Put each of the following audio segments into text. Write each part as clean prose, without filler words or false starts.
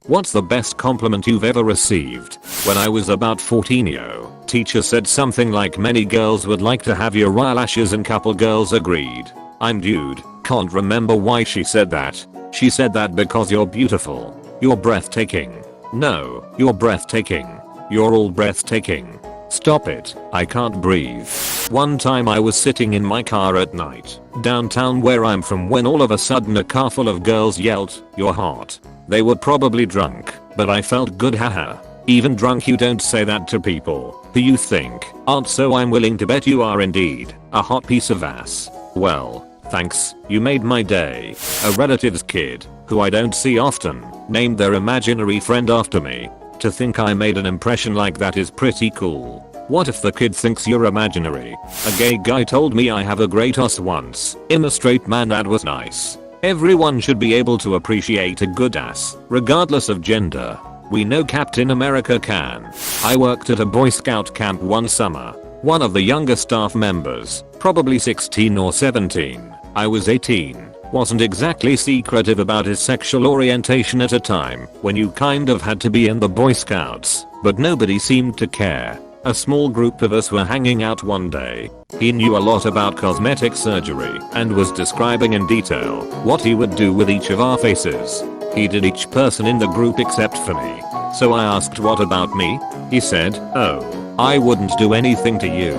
What's the best compliment you've ever received? When I was about 14, teacher said something like many girls would like to have your eyelashes and couple girls agreed. I'm dude, can't remember why she said that. She said that because you're beautiful. You're breathtaking. No, you're breathtaking. You're all breathtaking. Stop it, I can't breathe. One time I was sitting in my car at night, downtown where I'm from, when all of a sudden a car full of girls yelled, "You're hot." They were probably drunk, but I felt good, haha. Even drunk you don't say that to people who you think aren't, so I'm willing to bet you are indeed a hot piece of ass. Well, thanks, you made my day. A relative's kid, who I don't see often, named their imaginary friend after me. To think I made an impression like that is pretty cool. What if the kid thinks you're imaginary? A gay guy told me I have a great ass once. I'm a straight man, that was nice. Everyone should be able to appreciate a good ass, regardless of gender. We know Captain America can. I worked at a Boy Scout camp one summer. One of the younger staff members, probably 16 or 17, I was 18, wasn't exactly secretive about his sexual orientation at a time when you kind of had to be in the Boy Scouts, but nobody seemed to care. A small group of us were hanging out one day. He knew a lot about cosmetic surgery and was describing in detail what he would do with each of our faces. He did each person in the group except for me. So I asked, "What about me?" He said, "Oh, I wouldn't do anything to you."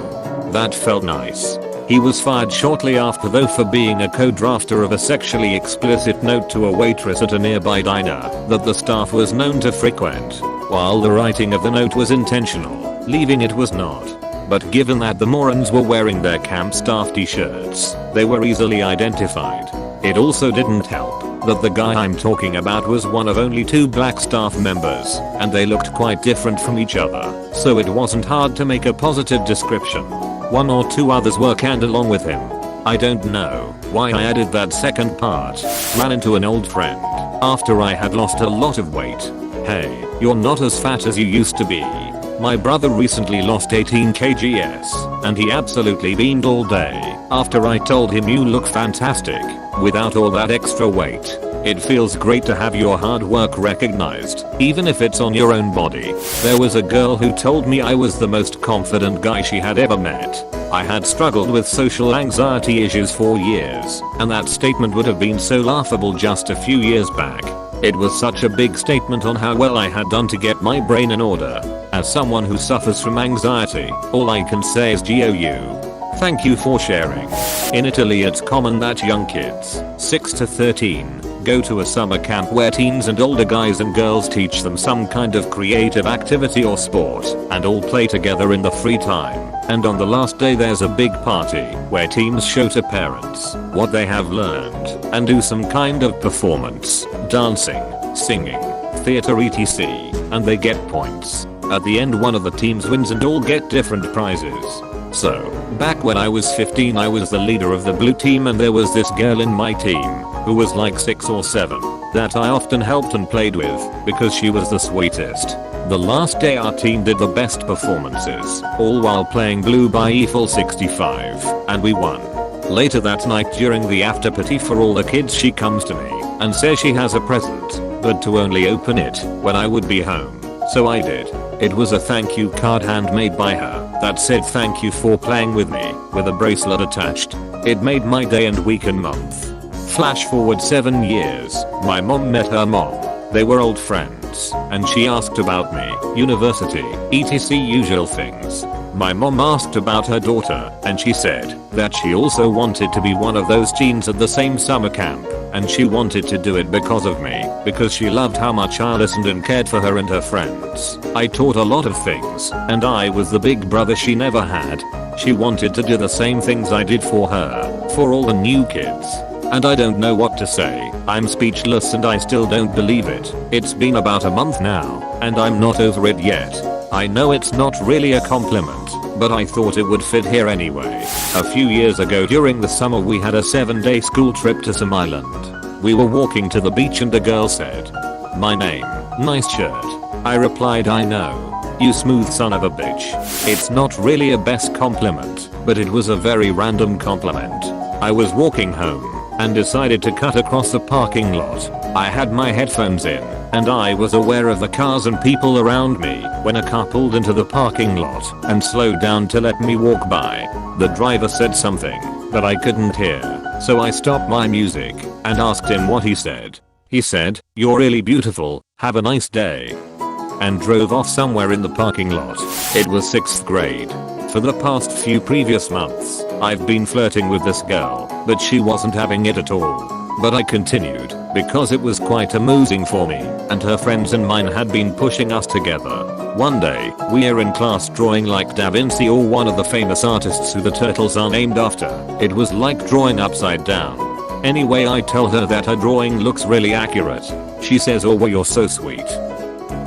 That felt nice. He was fired shortly after though for being a co-drafter of a sexually explicit note to a waitress at a nearby diner that the staff was known to frequent. While the writing of the note was intentional, leaving it was not. But given that the morons were wearing their camp staff t-shirts, they were easily identified. It also didn't help that the guy I'm talking about was one of only 2 black staff members, and they looked quite different from each other, so it wasn't hard to make a positive description. 1 or 2 others were canned along with him. I don't know why I added that second part. Ran into an old friend after I had lost a lot of weight. "Hey, you're not as fat as you used to be. My brother recently lost 18 kgs, and he absolutely beamed all day after I told him you look fantastic without all that extra weight. It feels great to have your hard work recognized, even if it's on your own body." There was a girl who told me I was the most confident guy she had ever met. I had struggled with social anxiety issues for years, and that statement would have been so laughable just a few years back. It was such a big statement on how well I had done to get my brain in order. As someone who suffers from anxiety, all I can say is GOU. Thank you for sharing. In Italy it's common that young kids, 6 to 13, go to a summer camp where teens and older guys and girls teach them some kind of creative activity or sport, and all play together in the free time. And on the last day there's a big party where teens show to parents what they have learned and do some kind of performance, dancing, singing, theater etc. and they get points. At the end one of the teams wins and all get different prizes. So, back when I was 15 I was the leader of the blue team, and there was this girl in my team who was like 6 or 7 that I often helped and played with because she was the sweetest. The last day our team did the best performances, all while playing Blue by Eiffel 65, and we won. Later that night during the after party for all the kids she comes to me and says she has a present, but to only open it when I would be home. So I did. It was a thank you card handmade by her that said "Thank you for playing with me" with a bracelet attached. It made my day and week and month. Flash forward 7 years, my mom met her mom. They were old friends, and she asked about me, university, etc. usual things. My mom asked about her daughter, and she said that she also wanted to be one of those teens at the same summer camp, and she wanted to do it because of me, because she loved how much I listened and cared for her and her friends. I taught a lot of things, and I was the big brother she never had. She wanted to do the same things I did for her, for all the new kids. And I don't know what to say. I'm speechless and I still don't believe it. It's been about a month now, and I'm not over it yet. I know it's not really a compliment, but I thought it would fit here anyway. A few years ago during the summer we had a 7-day school trip to some island. We were walking to the beach and a girl said, "My name, nice shirt." I replied, "I know. You smooth son of a bitch." It's not really a best compliment, but it was a very random compliment. I was walking home and decided to cut across the parking lot. I had my headphones in and I was aware of the cars and people around me when a car pulled into the parking lot and slowed down to let me walk by. The driver said something, but I couldn't hear, so I stopped my music and asked him what he said. He said, "You're really beautiful, have a nice day," and drove off somewhere in the parking lot. It was 6th grade. For the past few previous months, I've been flirting with this girl, but she wasn't having it at all. But I continued, because it was quite amusing for me, and her friends and mine had been pushing us together. One day, we're in class drawing like Da Vinci or one of the famous artists who the turtles are named after. It was like drawing upside down. Anyway, I tell her that her drawing looks really accurate. She says, "Oh well, you're so sweet."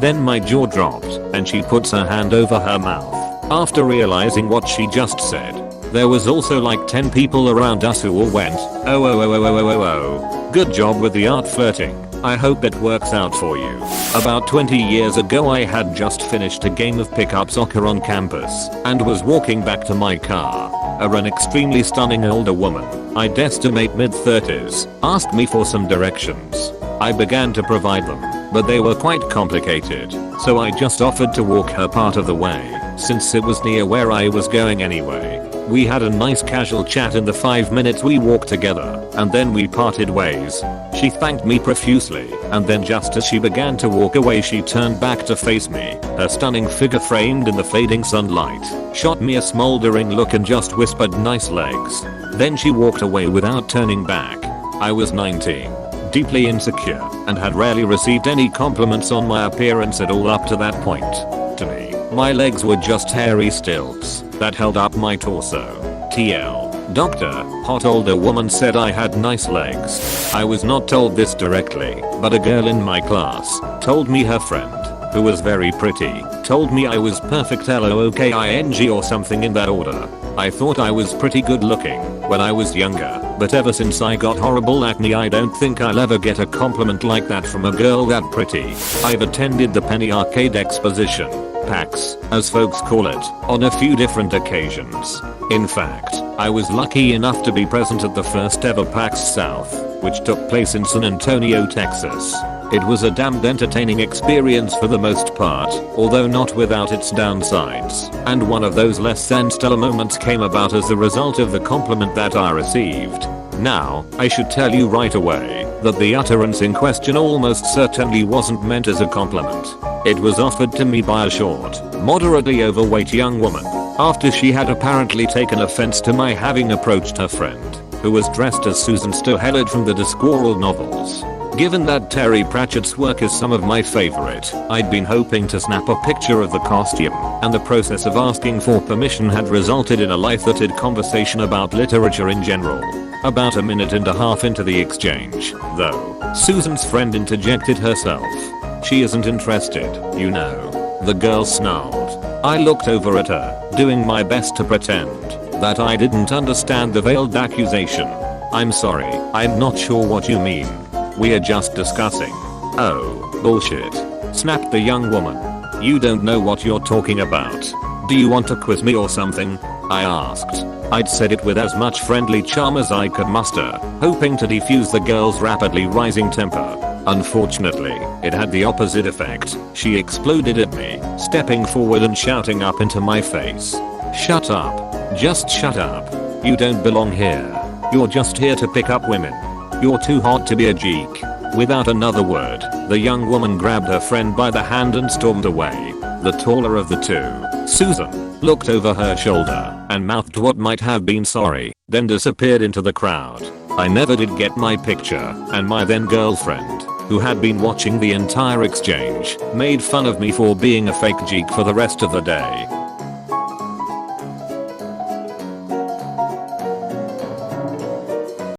Then my jaw dropped, and she puts her hand over her mouth. After realizing what she just said, there was also like 10 people around us who all went, "Oh, good job with the art flirting. I hope it works out for you." About 20 years ago, I had just finished a game of pickup soccer on campus and was walking back to my car. An extremely stunning older woman, I'd estimate mid-30s, asked me for some directions. I began to provide them, but they were quite complicated, so I just offered to walk her part of the way, since it was near where I was going anyway. We had a nice casual chat in the 5 minutes we walked together, and then we parted ways. She thanked me profusely, and then just as she began to walk away, she turned back to face me, her stunning figure framed in the fading sunlight, shot me a smoldering look and just whispered, "Nice legs." Then she walked away without turning back. I was 19, deeply insecure, and had rarely received any compliments on my appearance at all up to that point. To me, my legs were just hairy stilts that held up my torso. TL. Doctor, hot older woman said I had nice legs. I was not told this directly, but a girl in my class told me her friend, who was very pretty, told me I was perfect LOOKING or something in that order. I thought I was pretty good looking when I was younger, but ever since I got horrible acne, I don't think I'll ever get a compliment like that from a girl that pretty. I've attended the Penny Arcade Exposition, PAX, as folks call it, on a few different occasions. In fact, I was lucky enough to be present at the first ever PAX South, which took place in San Antonio, Texas. It was a damned entertaining experience for the most part, although not without its downsides, and one of those less than stellar moments came about as a result of the compliment that I received. Now, I should tell you right away that the utterance in question almost certainly wasn't meant as a compliment. It was offered to me by a short, moderately overweight young woman, after she had apparently taken offense to my having approached her friend, who was dressed as Susan Stohellard from the Discworld novels. Given that Terry Pratchett's work is some of my favorite, I'd been hoping to snap a picture of the costume, and the process of asking for permission had resulted in a light-hearted conversation about literature in general. About a minute and a half into the exchange, though, Susan's friend interjected herself. "She isn't interested, you know," the girl snarled. I looked over at her, doing my best to pretend that I didn't understand the veiled accusation. "I'm sorry, I'm not sure what you mean. We're just discussing." "Oh, bullshit," snapped the young woman. "You don't know what you're talking about. Do you want to quiz me or something?" I asked. I'd said it with as much friendly charm as I could muster, hoping to defuse the girl's rapidly rising temper. Unfortunately, it had the opposite effect. She exploded at me, stepping forward and shouting up into my face, "Shut up. Just shut up. You don't belong here. You're just here to pick up women. You're too hot to be a geek." Without another word, the young woman grabbed her friend by the hand and stormed away. The taller of the two, Susan, looked over her shoulder and mouthed what might have been sorry, then disappeared into the crowd. I never did get my picture, and my then girlfriend, who had been watching the entire exchange, made fun of me for being a fake geek for the rest of the day.